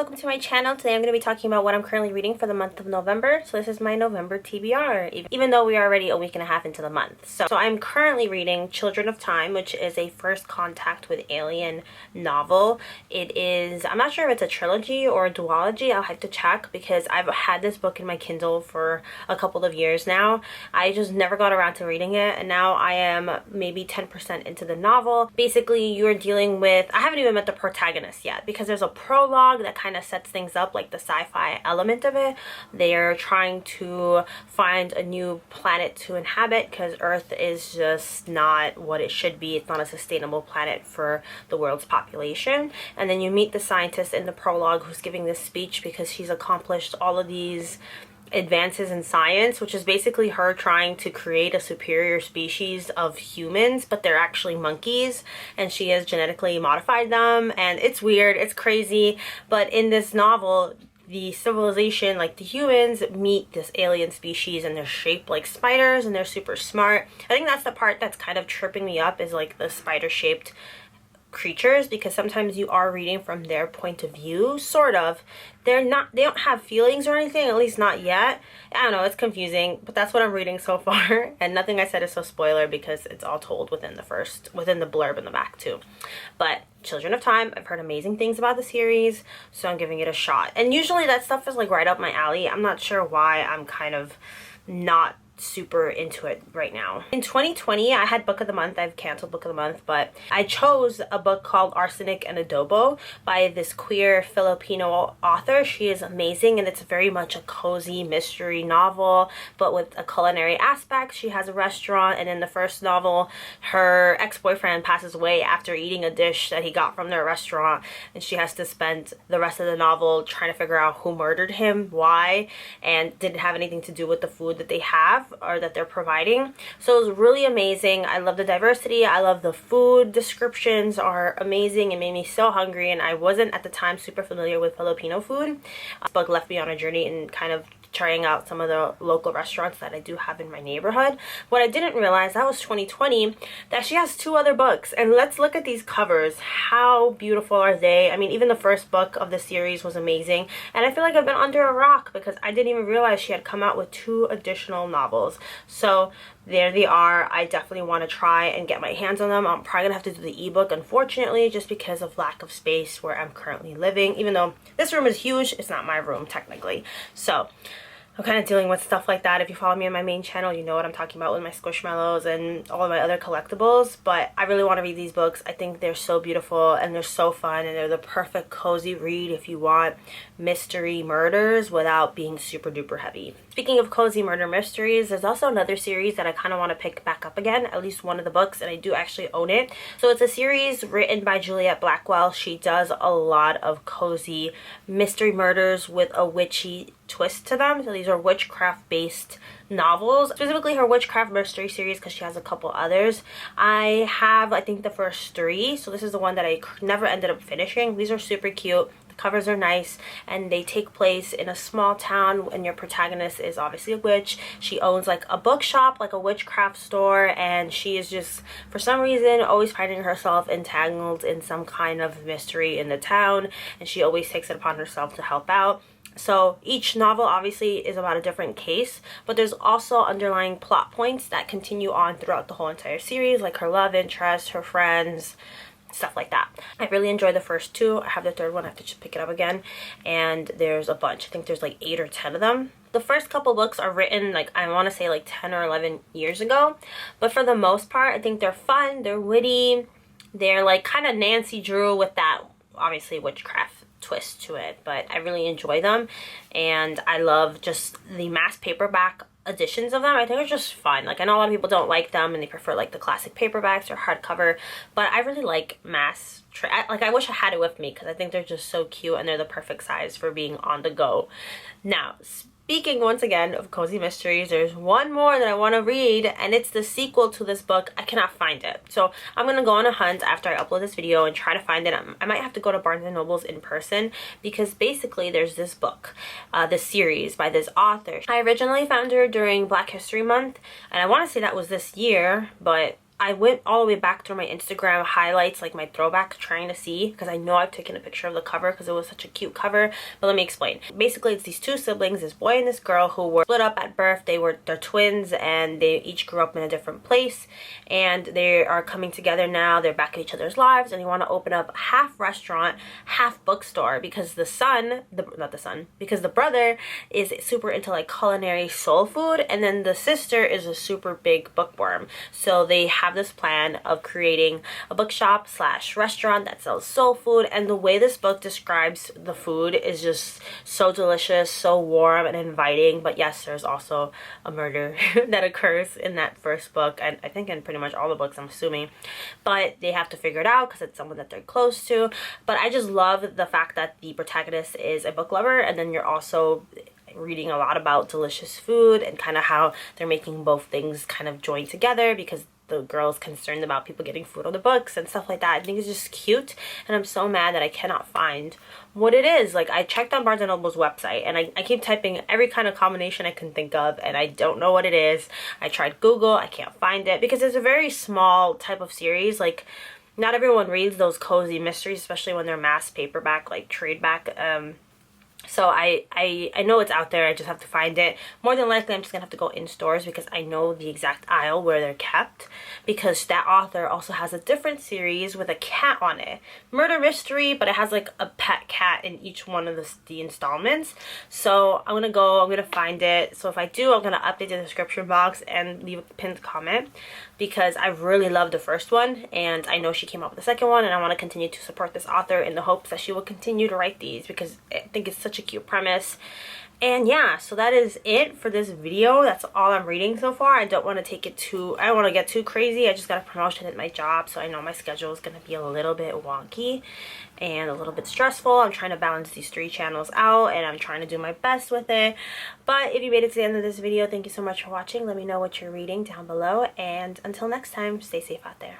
welcome to my channel. Today I'm going to be talking about what I'm currently reading for the month of November. So this is my November TBR, even though we are already a week and a half into the month. So I'm currently reading Children of Time, which is a first contact with alien novel. It is, I'm not sure if it's a trilogy or a duology. I'll have to check because I've had this book in my Kindle for a couple of years now. I just never got around to reading it, and now I am maybe 10% into the novel. Basically, you're dealing with, I haven't even met the protagonist yet because there's a prologue that kind of sets things up, like the sci-fi element of it. They're trying to find a new planet to inhabit because Earth is just not what it should be. It's not a sustainable planet for the world's population. And then you meet the scientist in the prologue who's giving this speech because she's accomplished all of these advances in science, which is basically her trying to create a superior species of humans, but they're actually monkeys, and she has genetically modified them. And it's weird, it's crazy, but in this novel, the civilization, like the humans, meet this alien species and they're shaped like spiders and they're super smart. I think that's the part that's kind of tripping me up, is like the spider shaped creatures, because sometimes you are reading from their point of view, sort of. They don't have feelings or anything, at least not yet. I don't know, it's confusing, but that's what I'm reading so far. And nothing I said is so spoiler because it's all told within the blurb in the back too. But Children of Time, I've heard amazing things about the series, so I'm giving it a shot. And usually that stuff is like right up my alley. I'm not sure why I'm kind of not super into it right now. In 2020, I had book of the month. I've canceled book of the month, but I chose a book called Arsenic and Adobo by this queer Filipino author. She is amazing, and it's very much a cozy mystery novel, but with a culinary aspect. She has a restaurant, and in the first novel, her ex-boyfriend passes away after eating a dish that he got from their restaurant, and she has to spend the rest of the novel trying to figure out who murdered him, why, and did it have anything to do with the food that they have or that they're providing. So it was really amazing. I love the diversity. I love the food descriptions are amazing. It made me so hungry, and I wasn't at the time super familiar with Filipino food. This book left me on a journey and kind of trying out some of the local restaurants that I do have in my neighborhood. What I didn't realize, that was 2020, that she has 2 other books. And let's look at these covers. How beautiful are they? I mean, even the first book of the series was amazing. And I feel like I've been under a rock because I didn't even realize she had come out with 2 additional novels. So there they are. I definitely want to try and get my hands on them. I'm probably gonna have to do the ebook, unfortunately, just because of lack of space where I'm currently living. Even though this room is huge, it's not my room technically. So I'm kind of dealing with stuff like that. If you follow me on my main channel, you know what I'm talking about with my Squishmallows and all of my other collectibles. But I really want to read these books. I think they're so beautiful and they're so fun, and they're the perfect cozy read if you want mystery murders without being super duper heavy. Speaking of cozy murder mysteries, there's also another series that I kind of want to pick back up again, at least one of the books, and I do actually own it. So it's a series written by Juliet Blackwell. She does a lot of cozy mystery murders with a witchy twist to them. So these are witchcraft based novels, specifically her witchcraft mystery series, because she has a couple others. I have, I think, the first 3, so this is the one that I never ended up finishing. These are super cute. The covers are nice, and they take place in a small town, and your protagonist is obviously a witch. She owns like a bookshop, like a witchcraft store, and she is just, for some reason, always finding herself entangled in some kind of mystery in the town, and she always takes it upon herself to help out. So each novel obviously is about a different case, but there's also underlying plot points that continue on throughout the whole entire series, like her love interest, her friends, stuff like that. I really enjoyed the first 2. I have the 3rd one. I have to just pick it up again, and there's a bunch. I think there's like 8 or 10 of them. The first couple books are written, like, I want to say like 10 or 11 years ago, but for the most part, I think they're fun, they're witty, they're like kind of Nancy Drew with that obviously witchcraft twist to it, but I really enjoy them, and I love just the mass paperback editions of them. I think they're just fun. Like, I know a lot of people don't like them and they prefer like the classic paperbacks or hardcover, but I really like like, I wish I had it with me because I think they're just so cute and they're the perfect size for being on the go. Now, speaking once again of cozy mysteries, there's one more that I want to read, and it's the sequel to this book. I cannot find it, so I'm gonna go on a hunt after I upload this video and try to find it. I might have to go to Barnes and Nobles in person, because basically there's this book, this series by this author. I originally found her during Black History Month, and I want to say that was this year, but I went all the way back through my Instagram highlights, like my throwback, trying to see, because I know I've taken a picture of the cover because it was such a cute cover. But let me explain. Basically, it's these two siblings, this boy and this girl, who were split up at birth. They're twins, and they each grew up in a different place, and they are coming together now. They're back in each other's lives, and they want to open up half restaurant, half bookstore, because because the brother is super into like culinary soul food, and then the sister is a super big bookworm. So they have this plan of creating a bookshop slash restaurant that sells soul food, and the way this book describes the food is just so delicious, so warm and inviting. But yes, there's also a murder that occurs in that first book, and I think in pretty much all the books, I'm assuming, but they have to figure it out because it's someone that they're close to. But I just love the fact that the protagonist is a book lover, and then you're also reading a lot about delicious food and kind of how they're making both things kind of join together, because the girl is concerned about people getting food on the books and stuff like that. I think it's just cute, and I'm so mad that I cannot find what it is. Like, I checked on Barnes & Noble's website, and I keep typing every kind of combination I can think of, and I don't know what it is. I tried Google, I can't find it, because it's a very small type of series. Like, not everyone reads those cozy mysteries, especially when they're mass paperback, like trade back. So I know it's out there. I just have to find it. More than likely, I'm just gonna have to go in stores, because I know the exact aisle where they're kept, because that author also has a different series with a cat on it. Murder mystery, but it has like a pet cat in each one of the installments. So I'm gonna find it. So if I do, I'm gonna update the description box and leave a pinned comment, because I really love the first one, and I know she came up with the second one, and I want to continue to support this author in the hopes that she will continue to write these, because I think it's such a cute premise. And yeah, so that is it for this video. That's all I'm reading so far. I don't want to get too crazy. I just got a promotion at my job, so I know my schedule is going to be a little bit wonky and a little bit stressful. I'm trying to balance these 3 channels out, and I'm trying to do my best with it. But if you made it to the end of this video, thank you so much for watching. Let me know what you're reading down below, and until next time, stay safe out there.